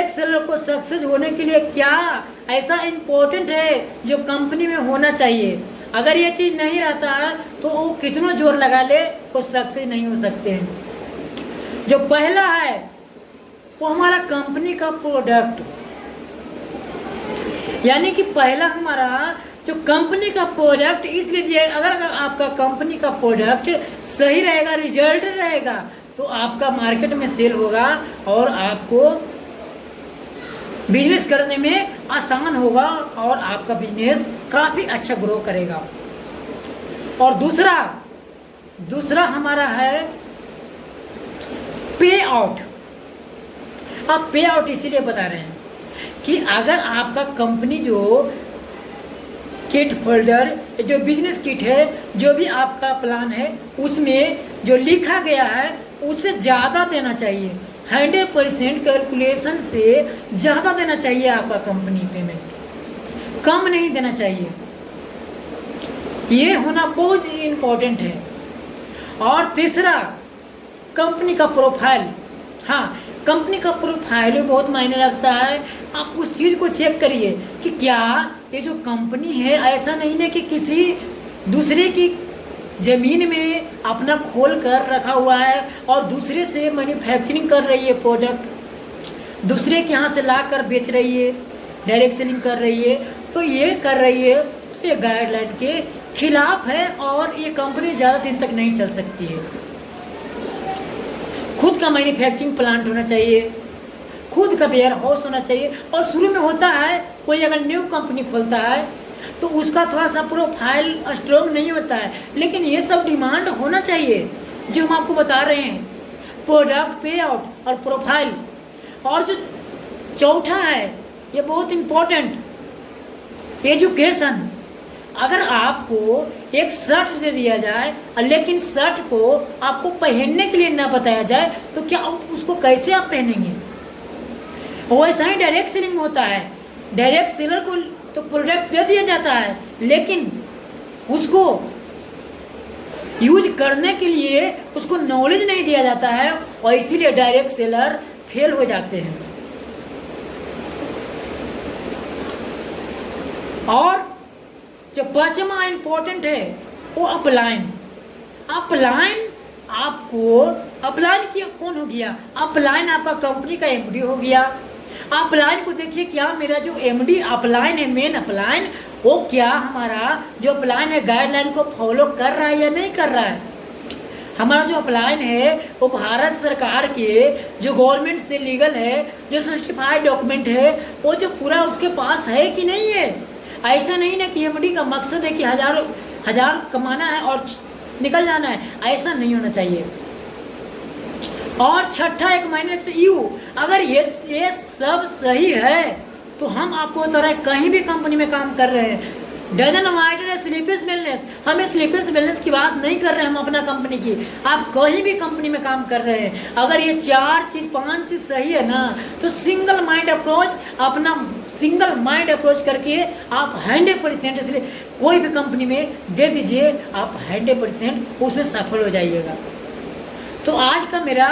Direct seller को success होने के लिए क्या ऐसा इम्पोर्टेंट है जो कंपनी में होना चाहिए। अगर ये चीज़ नहीं रहता है तो वो कितना जोर लगा ले वो सक्सेस नहीं हो सकते हैं। जो पहला है वो हमारा कंपनी का प्रोडक्ट, यानी कि पहला हमारा जो कंपनी का प्रोडक्ट इसलिए दिया। अगर आपका कंपनी का प्रोडक्ट सही रहेगा, रिजल्ट रहेगा, तो आपका मार्केट में सेल होगा और आपको बिजनेस करने में आसान होगा और आपका बिजनेस काफ़ी अच्छा ग्रो करेगा। और दूसरा हमारा है पे आउट। आप पे आउट इसीलिए बता रहे हैं कि अगर आपका कंपनी जो किट फोल्डर, जो बिजनेस किट है, जो भी आपका प्लान है, उसमें जो लिखा गया है उससे ज़्यादा देना चाहिए। 100% कैलकुलेशन से ज़्यादा देना चाहिए आपका कंपनी पेमेंट, कम नहीं देना चाहिए। ये होना बहुत इम्पोर्टेंट है। और तीसरा कंपनी का प्रोफाइल। हाँ, कंपनी का प्रोफाइल भी बहुत मायने रखता है। आप उस चीज़ को चेक करिए कि क्या ये जो कंपनी है ऐसा नहीं है कि किसी दूसरे की ज़मीन में अपना खोल कर रखा हुआ है और दूसरे से मैन्युफैक्चरिंग कर रही है, प्रोडक्ट दूसरे के यहाँ से ला कर बेच रही है, डायरेक्ट सेलिंग कर रही है। तो ये कर रही है तो ये गाइडलाइन के खिलाफ है और ये कंपनी ज़्यादा दिन तक नहीं चल सकती है। खुद का मैन्युफैक्चरिंग प्लांट होना चाहिए, खुद का वेयर हाउस होना चाहिए। और शुरू में होता है कोई अगर न्यू कंपनी खोलता है तो उसका थोड़ा सा प्रोफाइल स्ट्रॉन्ग नहीं होता है, लेकिन ये सब डिमांड होना चाहिए जो हम आपको बता रहे हैं, प्रोडक्ट, पे आउट और प्रोफाइल। और जो चौथा है ये बहुत इम्पोर्टेंट, एजुकेशन। अगर आपको एक शर्ट दे दिया जाए लेकिन शर्ट को आपको पहनने के लिए ना बताया जाए तो क्या उसको कैसे आप पहनेंगे। वैसा ही डायरेक्ट सेलिंग होता है। डायरेक्ट सेलर को तो प्रोडक्ट दे दिया जाता है लेकिन उसको यूज करने के लिए उसको नॉलेज नहीं दिया जाता है और इसीलिए डायरेक्ट सेलर फेल हो जाते हैं। और जो पांचवा इंपॉर्टेंट है वो अपलाइन। अपलाइन आपको अपलाइन किया कौन हो गया? अपलाइन आपका कंपनी का एमडी हो गया। अपलाइन को देखिए, क्या मेरा जो एमडी अपलाइन है, मेन अपलाइन, वो क्या हमारा जो अपलाइन है गाइडलाइन को फॉलो कर रहा है या नहीं कर रहा है। हमारा जो अपलाइन है वो भारत सरकार के जो गवर्नमेंट से लीगल है, जो सर्टिफाइड डॉक्यूमेंट है, वो जो पूरा उसके पास है कि नहीं है। ऐसा नहीं ना कि एमडी का मकसद है कि हजार कमाना है और निकल जाना है, ऐसा नहीं होना चाहिए। और छठा एक मायने रखते यू, अगर ये सब सही है तो हम आपको बता रहे हैं कहीं भी कंपनी में काम कर रहे हैं, डजन मैटर स्लीपेस वेलनेस, हमें स्लीपेस वेलनेस की बात नहीं कर रहे हैं हम अपना कंपनी की। आप कहीं भी कंपनी में काम कर रहे हैं, अगर ये 4 चीज 5 चीज सही है ना तो सिंगल माइंड अप्रोच, अपना सिंगल माइंड अप्रोच करके आप 100% इसलिए कोई भी कंपनी में दे दीजिए, आप 100% उसमें सफल हो जाइएगा। तो आज का मेरा